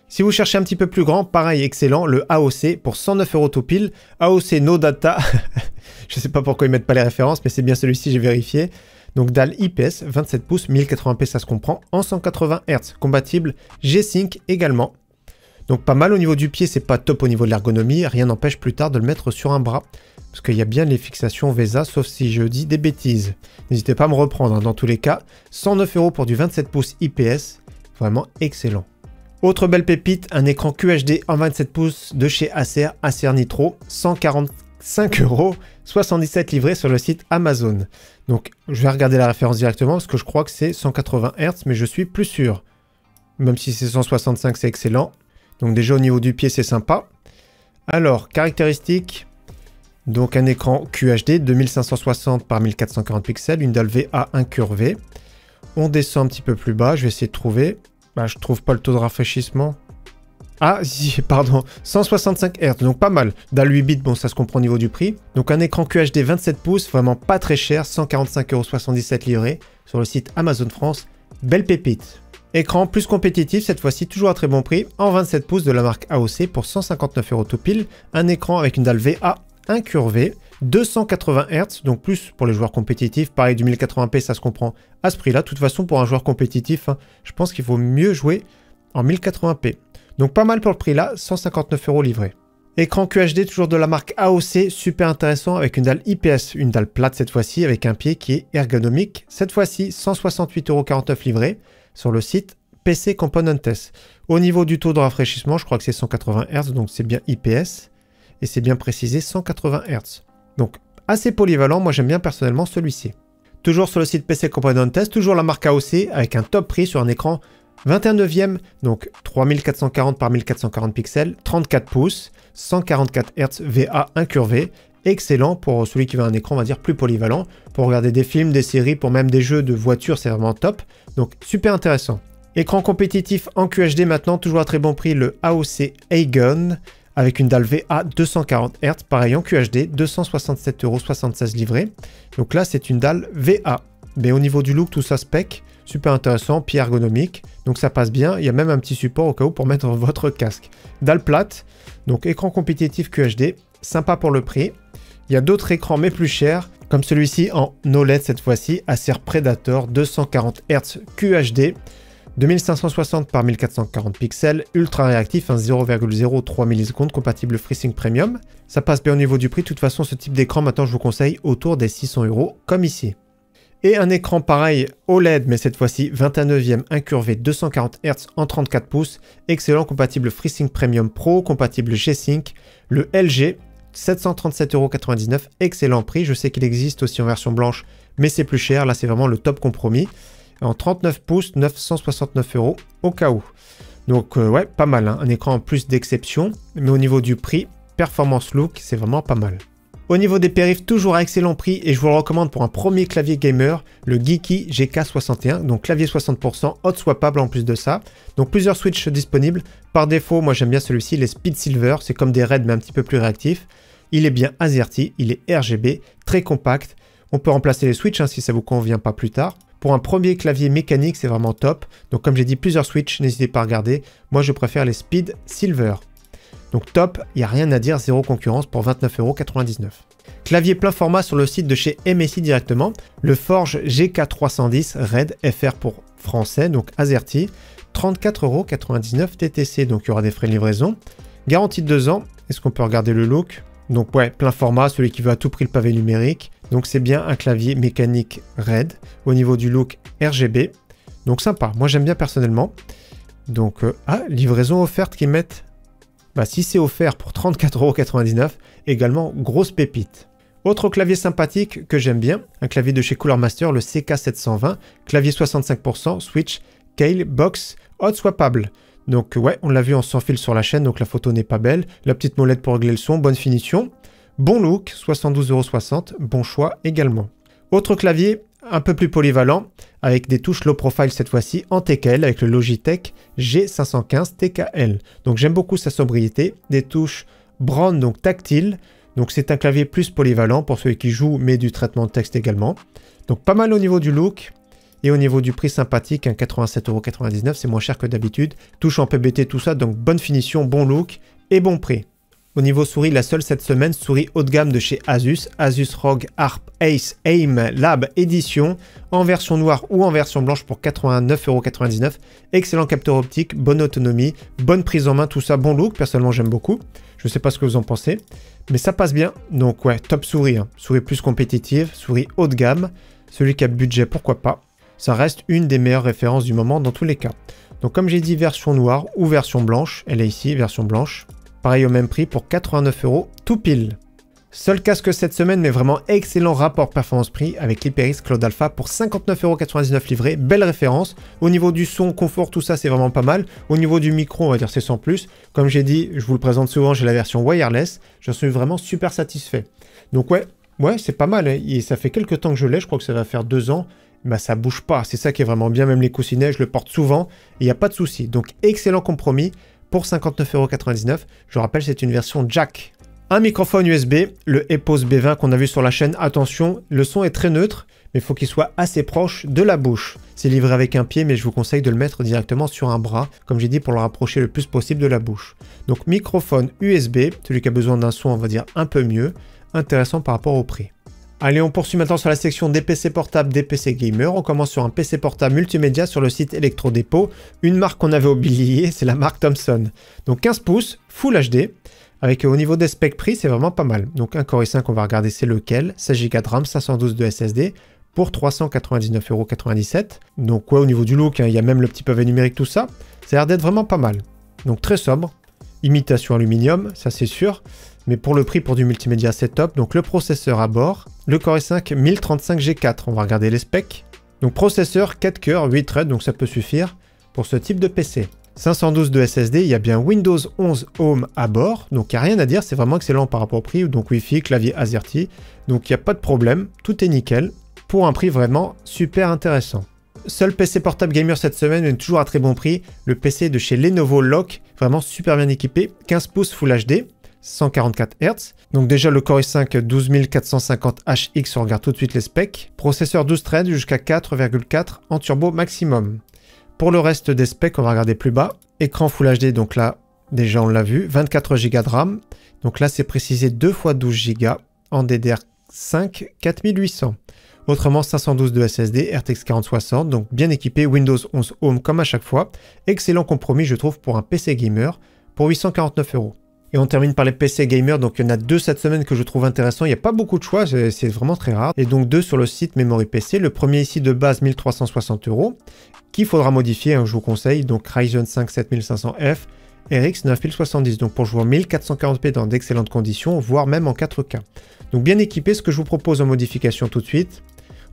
Si vous cherchez un petit peu plus grand, pareil, excellent, le AOC pour 109 € tout pile. AOC No Data, je ne sais pas pourquoi ils ne mettent pas les références, mais c'est bien celui-ci, j'ai vérifié. Donc dalle IPS, 27 pouces, 1080p, ça se comprend, en 180 Hz, compatible G-Sync également. Donc pas mal au niveau du pied, c'est pas top au niveau de l'ergonomie, rien n'empêche plus tard de le mettre sur un bras. Parce qu'il y a bien les fixations VESA, sauf si je dis des bêtises. N'hésitez pas à me reprendre, hein, dans tous les cas. 109 € pour du 27 pouces IPS, vraiment excellent. Autre belle pépite, un écran QHD en 27 pouces de chez Acer, Acer Nitro, 144 5,77 € livré sur le site Amazon. Donc je vais regarder la référence directement parce que je crois que c'est 180 Hz, mais je suis plus sûr. Même si c'est 165, c'est excellent. Donc déjà au niveau du pied, c'est sympa. Alors, caractéristiques. Donc un écran QHD 2560 par 1440 pixels, une dalle VA incurvée. On descend un petit peu plus bas, je vais essayer de trouver. Bah, je trouve pas le taux de rafraîchissement. Ah, si, pardon, 165 Hz, donc pas mal. Dalle 8 bits, bon, ça se comprend au niveau du prix. Donc un écran QHD 27 pouces, vraiment pas très cher, 145,77 € livré sur le site Amazon France. Belle pépite. Écran plus compétitif, cette fois-ci toujours à très bon prix, en 27 pouces de la marque AOC pour 159 € tout pile. Un écran avec une dalle VA incurvée, 280 Hz, donc plus pour les joueurs compétitifs. Pareil, du 1080p, ça se comprend à ce prix-là. De toute façon, pour un joueur compétitif, hein, je pense qu'il vaut mieux jouer en 1080p. Donc pas mal pour le prix là, 159 € livré. Écran QHD toujours de la marque AOC, super intéressant avec une dalle IPS, une dalle plate cette fois-ci avec un pied qui est ergonomique. Cette fois-ci 168,49 € livré sur le site PC Componentes. Au niveau du taux de rafraîchissement, je crois que c'est 180 Hz, donc c'est bien IPS. Et c'est bien précisé 180 Hz. Donc assez polyvalent, moi j'aime bien personnellement celui-ci. Toujours sur le site PC Componentes, toujours la marque AOC avec un top prix sur un écran 21/9, donc 3440 par 1440 pixels, 34 pouces, 144 Hz VA incurvé. Excellent pour celui qui veut un écran, on va dire, plus polyvalent. Pour regarder des films, des séries, pour même des jeux de voiture, c'est vraiment top. Donc super intéressant. Écran compétitif en QHD maintenant, toujours à très bon prix, le AOC Aegon, avec une dalle VA 240 Hz, pareil en QHD, 267,76 € livré. Donc là, c'est une dalle VA. Mais au niveau du look, tout ça spec. Super intéressant, pied ergonomique, donc ça passe bien. Il y a même un petit support au cas où pour mettre votre casque. Dalle plate, donc écran compétitif QHD, sympa pour le prix. Il y a d'autres écrans mais plus chers, comme celui-ci en OLED cette fois-ci, Acer Predator 240 Hz QHD, 2560 par 1440 pixels, ultra réactif, 0,03 millisecondes, compatible FreeSync Premium. Ça passe bien au niveau du prix, de toute façon ce type d'écran maintenant je vous conseille autour des 600 € comme ici. Et un écran pareil OLED, mais cette fois-ci 21/9 incurvé 240 Hz en 34 pouces. Excellent, compatible FreeSync Premium Pro, compatible G-Sync. Le LG, 737,99 €. Excellent prix. Je sais qu'il existe aussi en version blanche, mais c'est plus cher. Là, c'est vraiment le top compromis. En 39 pouces, 969 € au cas où. Donc, ouais, pas mal. Hein. Un écran en plus d'exception. Mais au niveau du prix, performance look, c'est vraiment pas mal. Au niveau des périphes, toujours à excellent prix et je vous le recommande pour un premier clavier gamer, le Geeky GK61, donc clavier 60%, hot swappable en plus de ça. Donc plusieurs switches disponibles. Par défaut, moi j'aime bien celui-ci, les Speed Silver, c'est comme des RAID mais un petit peu plus réactifs. Il est bien AZERTY, il est RGB, très compact. On peut remplacer les switches hein, si ça vous convient pas plus tard. Pour un premier clavier mécanique, c'est vraiment top. Donc comme j'ai dit, plusieurs switches, n'hésitez pas à regarder. Moi je préfère les Speed Silver. Donc top, il n'y a rien à dire, zéro concurrence pour 29,99 €. Clavier plein format sur le site de chez MSI directement, le Forge GK310 RAID FR pour français, donc AZERTY, 34,99 € TTC, donc il y aura des frais de livraison. Garantie de 2 ans, est-ce qu'on peut regarder le look? Donc ouais, plein format, celui qui veut à tout prix le pavé numérique. Donc c'est bien un clavier mécanique RAID, au niveau du look RGB, donc sympa, moi j'aime bien personnellement. Donc, livraison offerte qu'ils mettent. Bah, si c'est offert pour 34,99 €, également grosse pépite. Autre clavier sympathique que j'aime bien, un clavier de chez Cooler Master, le CK720, clavier 65%, switch, Kale, box, hot swappable. Donc ouais, on l'a vu en sans fil sur la chaîne, donc la photo n'est pas belle. La petite molette pour régler le son, bonne finition. Bon look, 72,60 €, bon choix également. Autre clavier, un peu plus polyvalent, avec des touches low profile cette fois-ci, en TKL avec le Logitech G515 TKL. Donc j'aime beaucoup sa sobriété, des touches brown, donc tactiles. Donc c'est un clavier plus polyvalent pour ceux qui jouent, mais du traitement de texte également. Donc pas mal au niveau du look. Et au niveau du prix sympathique, un 87,99 €, c'est moins cher que d'habitude. Touche en PBT, tout ça, donc bonne finition, bon look et bon prix. Au niveau souris, la seule cette semaine, souris haut de gamme de chez Asus, Asus ROG Harp Ace Aim Lab Edition, en version noire ou en version blanche pour 89,99 €. Excellent capteur optique, bonne autonomie, bonne prise en main, tout ça, bon look, personnellement j'aime beaucoup. Je ne sais pas ce que vous en pensez, mais ça passe bien. Donc ouais, top souris, hein. Souris plus compétitive, souris haut de gamme, celui qui a le budget, pourquoi pas. Ça reste une des meilleures références du moment dans tous les cas. Donc comme j'ai dit, version noire ou version blanche, elle est ici, version blanche. Pareil au même prix pour 89 € tout pile. Seul casque cette semaine, mais vraiment excellent rapport performance-prix avec l'HyperX Cloud Alpha pour 59,99€ livré, belle référence. Au niveau du son, confort, tout ça c'est vraiment pas mal. Au niveau du micro, on va dire c'est sans plus. Comme j'ai dit, je vous le présente souvent, j'ai la version wireless, j'en suis vraiment super satisfait. Donc ouais c'est pas mal, hein. Et ça fait quelques temps que je l'ai, je crois que ça va faire 2 ans. Bah ça bouge pas, c'est ça qui est vraiment bien, même les coussinets, je le porte souvent, il n'y a pas de souci. Donc excellent compromis pour 59,99€. Je rappelle, c'est une version jack. Un microphone USB, le Epos B20 qu'on a vu sur la chaîne. Attention, le son est très neutre, mais il faut qu'il soit assez proche de la bouche. C'est livré avec un pied, mais je vous conseille de le mettre directement sur un bras, comme j'ai dit, pour le rapprocher le plus possible de la bouche. Donc microphone USB, celui qui a besoin d'un son, on va dire, un peu mieux, intéressant par rapport au prix. Allez, on poursuit maintenant sur la section des PC portables, des PC gamers. On commence sur un PC portable multimédia sur le site Electrodépôt. Une marque qu'on avait oubliée, c'est la marque Thomson. Donc 15 pouces, Full HD. Avec au niveau des specs prix, c'est vraiment pas mal. Donc un Core i5, on va regarder c'est lequel. 16 Go de RAM, 512 de SSD pour 399,97€. Donc ouais, au niveau du look, hein, il y a même le petit pavé numérique, tout ça. Ça a l'air d'être vraiment pas mal. Donc très sobre. Imitation aluminium, ça c'est sûr. Mais pour le prix, pour du multimédia, c'est top. Donc le processeur à bord. Le Core i5 1035G4. On va regarder les specs. Donc processeur 4 cœurs, 8 threads, donc ça peut suffire pour ce type de PC. 512 de SSD, il y a bien Windows 11 Home à bord, donc il n'y a rien à dire, c'est vraiment excellent par rapport au prix, donc Wi-Fi, clavier AZERTY, donc il n'y a pas de problème, tout est nickel, pour un prix vraiment super intéressant. Seul PC portable gamer cette semaine, mais toujours à très bon prix, le PC de chez Lenovo Lock, vraiment super bien équipé, 15 pouces Full HD, 144 Hz, donc déjà le Core i5 12450HX, on regarde tout de suite les specs, processeur 12 threads jusqu'à 4,4 en turbo maximum. Pour le reste des specs, on va regarder plus bas. Écran Full HD, donc là, déjà on l'a vu. 24 Go de RAM. Donc là, c'est précisé 2 x 12 Go en DDR5 4800. Autrement, 512 de SSD, RTX 4060. Donc bien équipé, Windows 11 Home comme à chaque fois. Excellent compromis, je trouve, pour un PC gamer pour 849€. Et on termine par les PC gamers, donc il y en a 2 cette semaine que je trouve intéressants. Il n'y a pas beaucoup de choix, c'est vraiment très rare. Et donc 2 sur le site Memory PC. Le premier ici de base 1360€, qu'il faudra modifier, hein, je vous conseille. Donc Ryzen 5 7500F, RX 9070. Donc pour jouer en 1440p dans d'excellentes conditions, voire même en 4K. Donc bien équipé, ce que je vous propose en modification tout de suite.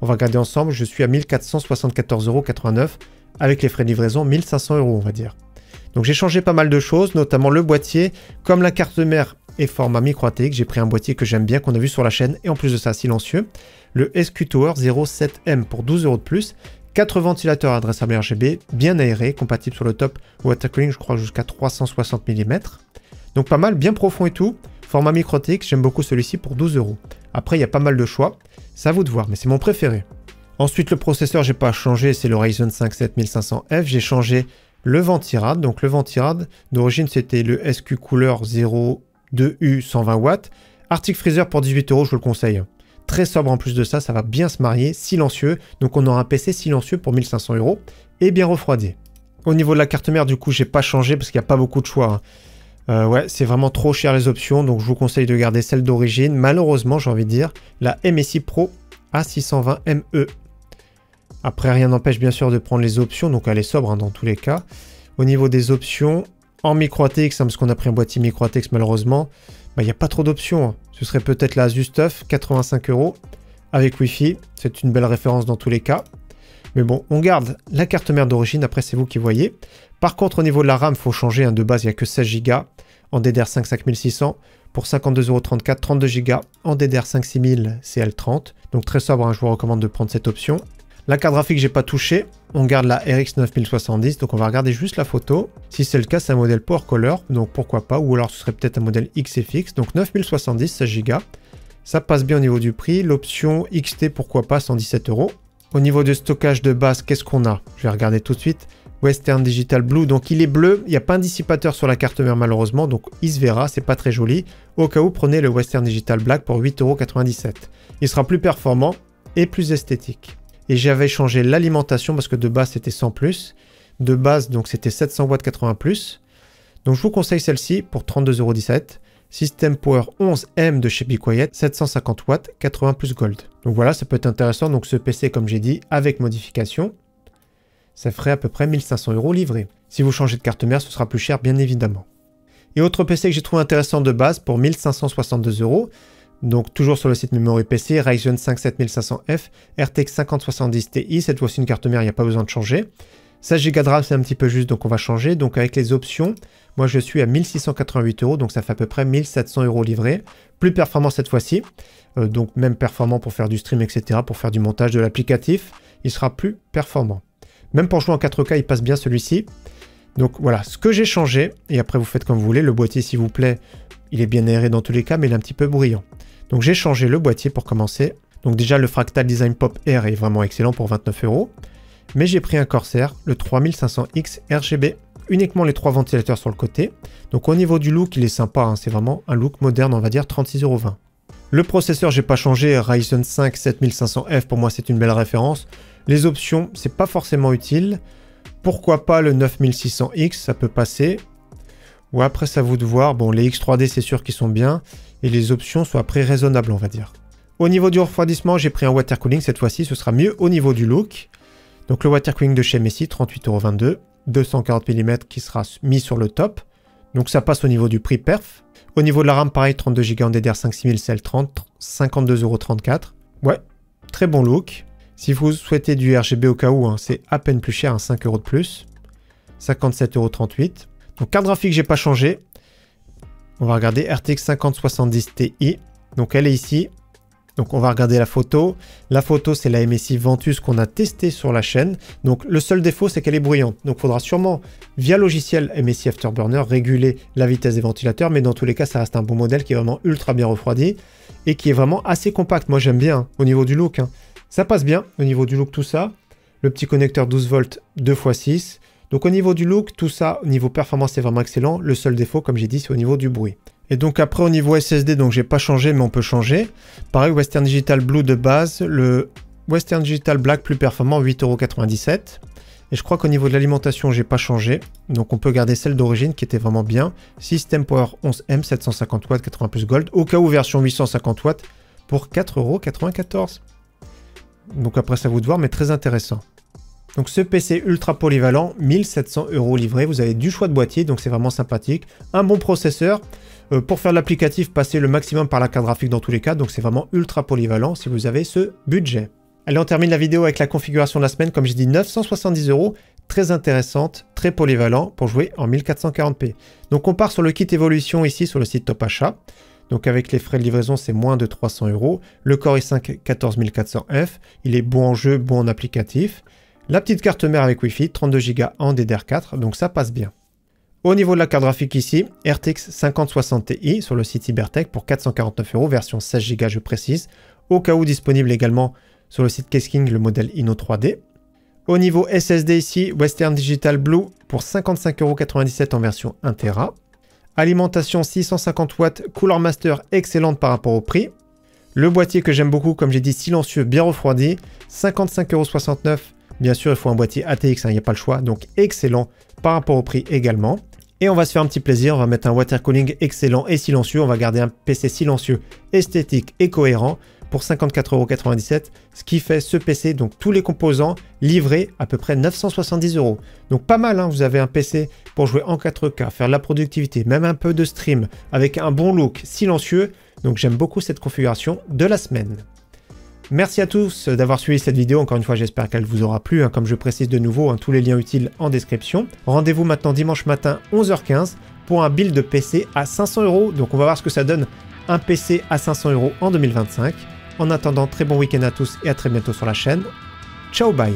On va regarder ensemble, je suis à 1474,89€ avec les frais de livraison 1500€, on va dire. Donc j'ai changé pas mal de choses, notamment le boîtier, comme la carte mère et format micro ATX, j'ai pris un boîtier que j'aime bien, qu'on a vu sur la chaîne, et en plus de ça, silencieux. Le SQ Tower 07M pour 12€ de plus, 4 ventilateurs adressables RGB, bien aérés, compatibles sur le top water cooling, je crois jusqu'à 360 mm. Donc pas mal, bien profond et tout. Format micro ATX, j'aime beaucoup celui-ci pour 12€. Après, il y a pas mal de choix, c'est à vous de voir, mais c'est mon préféré. Ensuite, le processeur, j'ai pas changé, c'est le Ryzen 5 7500F, j'ai changé le ventirad. Donc le ventirad, d'origine, c'était le SQ Cooler 02U 120W. Arctic Freezer pour 18€, je vous le conseille. Très sobre en plus de ça, ça va bien se marier, silencieux. Donc on aura un PC silencieux pour 1500€ et bien refroidi. Au niveau de la carte mère, du coup, j'ai pas changé parce qu'il n'y a pas beaucoup de choix, hein. Ouais, c'est vraiment trop cher les options, donc je vous conseille de garder celle d'origine. Malheureusement, j'ai envie de dire, la MSI Pro A620ME. Après, rien n'empêche bien sûr de prendre les options, donc elle est sobre, hein, dans tous les cas. Au niveau des options, en micro ATX, hein, parce qu'on a pris un boîtier micro ATX malheureusement, il n'y a pas trop d'options, hein. Ce serait peut-être la Asus TUF, 85€ avec Wi-Fi, c'est une belle référence dans tous les cas. Mais bon, on garde la carte mère d'origine, après c'est vous qui voyez. Par contre, au niveau de la RAM, il faut changer, hein, de base, il n'y a que 16 Go en DDR5 5600 pour 52,34€, 32 Go en DDR5 6000 CL30. Donc très sobre, hein, je vous recommande de prendre cette option. La carte graphique, j'ai pas touché. On garde la RX 9070, donc on va regarder juste la photo. Si c'est le cas, c'est un modèle Power Color, donc pourquoi pas. Ou alors ce serait peut-être un modèle XFX, donc 9070, 16 Go. Ça passe bien au niveau du prix. L'option XT, pourquoi pas, 117€. Au niveau de stockage de base, qu'est-ce qu'on a? Je vais regarder tout de suite. Western Digital Blue, donc il est bleu. Il n'y a pas un dissipateur sur la carte mère malheureusement, donc il se verra, c'est pas très joli. Au cas où, prenez le Western Digital Black pour 8,97€. Il sera plus performant et plus esthétique. Et j'avais changé l'alimentation parce que de base c'était 100+. De base donc c'était 700 watts 80+. Donc je vous conseille celle-ci pour 32,17€. System Power 11M de chez Be Quiet, 750 watts 80+ Gold. Donc voilà, ça peut être intéressant. Donc ce PC, comme j'ai dit, avec modification, ça ferait à peu près 1500€ livré. Si vous changez de carte mère, ce sera plus cher bien évidemment. Et autre PC que j'ai trouvé intéressant de base pour 1562€. Donc toujours sur le site Memory PC, Ryzen 5 7500F, RTX 5070 Ti, cette fois-ci une carte mère, il n'y a pas besoin de changer. 16 Go de RAM, c'est un petit peu juste, donc on va changer. Donc avec les options, moi je suis à 1688 €, donc ça fait à peu près 1700 € livrés. Plus performant cette fois-ci, donc même performant pour faire du stream, etc., pour faire du montage de l'applicatif, il sera plus performant. Même pour jouer en 4K, il passe bien celui-ci. Donc voilà, ce que j'ai changé, et après vous faites comme vous voulez, le boîtier s'il vous plaît, il est bien aéré dans tous les cas, mais il est un petit peu bruyant. Donc j'ai changé le boîtier pour commencer. Donc déjà le Fractal Design Pop Air est vraiment excellent pour 29 €. Mais j'ai pris un Corsair, le 3500X RGB. Uniquement les 3 ventilateurs sur le côté. Donc au niveau du look, il est sympa, hein, c'est vraiment un look moderne, on va dire 36,20 €. Le processeur, j'ai pas changé, Ryzen 5 7500F, pour moi c'est une belle référence. Les options, c'est pas forcément utile. Pourquoi pas le 9600X, ça peut passer. Ou après, c'est à vous de voir. Bon, les X3D, c'est sûr qu'ils sont bien. Et les options sont après raisonnables, on va dire. Au niveau du refroidissement, j'ai pris un water cooling. Cette fois-ci, ce sera mieux au niveau du look. Donc le water cooling de chez Messi, 38,22 €. 240 mm qui sera mis sur le top. Donc ça passe au niveau du prix perf. Au niveau de la RAM, pareil, 32 Go en DDR5 6030, 52,34 €. Ouais, très bon look. Si vous souhaitez du RGB au cas où, hein, c'est à peine plus cher, hein, 5 € de plus. 57,38 €. Donc carte graphique, j'ai pas changé. On va regarder RTX 5070 Ti. Donc elle est ici. Donc on va regarder la photo. La photo, c'est la MSI Ventus qu'on a testée sur la chaîne. Donc le seul défaut, c'est qu'elle est bruyante. Donc il faudra sûrement, via logiciel MSI Afterburner, réguler la vitesse des ventilateurs. Mais dans tous les cas, ça reste un bon modèle qui est vraiment ultra bien refroidi et qui est vraiment assez compact. Moi, j'aime bien hein, au niveau du look. Hein. Ça passe bien au niveau du look, tout ça. Le petit connecteur 12 volts 2x6. Donc au niveau du look, tout ça, au niveau performance, c'est vraiment excellent. Le seul défaut, comme j'ai dit, c'est au niveau du bruit. Et donc après au niveau SSD, donc j'ai pas changé, mais on peut changer. Pareil, Western Digital Blue de base, le Western Digital Black plus performant, 8,97 €. Et je crois qu'au niveau de l'alimentation, j'ai pas changé. Donc on peut garder celle d'origine qui était vraiment bien. System Power 11M, 750 watts, 80 plus Gold. Au cas où, version 850 watts pour 4,94 €. Donc après, ça vous de voir, mais très intéressant. Donc ce PC ultra polyvalent, 1700 € livré. Vous avez du choix de boîtier, donc c'est vraiment sympathique. Un bon processeur. Pour faire de l'applicatif, passez le maximum par la carte graphique dans tous les cas. Donc c'est vraiment ultra polyvalent si vous avez ce budget. Allez, on termine la vidéo avec la configuration de la semaine. Comme j'ai dit, 970 €. Très intéressante, très polyvalent pour jouer en 1440p. Donc on part sur le kit évolution ici sur le site Top Achat. Donc avec les frais de livraison, c'est moins de 300 €. Le Core i5 14400F. Il est bon en jeu, bon en applicatif. La petite carte mère avec Wi-Fi, 32 Go en DDR4, donc ça passe bien. Au niveau de la carte graphique ici, RTX 5060 Ti sur le site Cybertech pour 449 €, version 16 Go je précise. Au cas où disponible également sur le site Kesking, le modèle Inno 3D. Au niveau SSD ici, Western Digital Blue pour 55,97 € en version 1 Tera. Alimentation 650 watts, Cooler Master excellente par rapport au prix. Le boîtier que j'aime beaucoup, comme j'ai dit, silencieux, bien refroidi, 55,69 €. Bien sûr, il faut un boîtier ATX, il n'y a pas le choix, donc excellent par rapport au prix également. Et on va se faire un petit plaisir, on va mettre un water cooling excellent et silencieux, on va garder un PC silencieux, esthétique et cohérent pour 54,97 €, ce qui fait ce PC, donc tous les composants livrés à peu près 970 €. Donc pas mal, hein, vous avez un PC pour jouer en 4K, faire de la productivité, même un peu de stream, avec un bon look silencieux, donc j'aime beaucoup cette configuration de la semaine. Merci à tous d'avoir suivi cette vidéo. Encore une fois, j'espère qu'elle vous aura plu. Comme je précise de nouveau, tous les liens utiles en description. Rendez-vous maintenant dimanche matin 11h15 pour un build de PC à 500 €. Donc on va voir ce que ça donne un PC à 500 € en 2025. En attendant, très bon week-end à tous et à très bientôt sur la chaîne. Ciao, bye!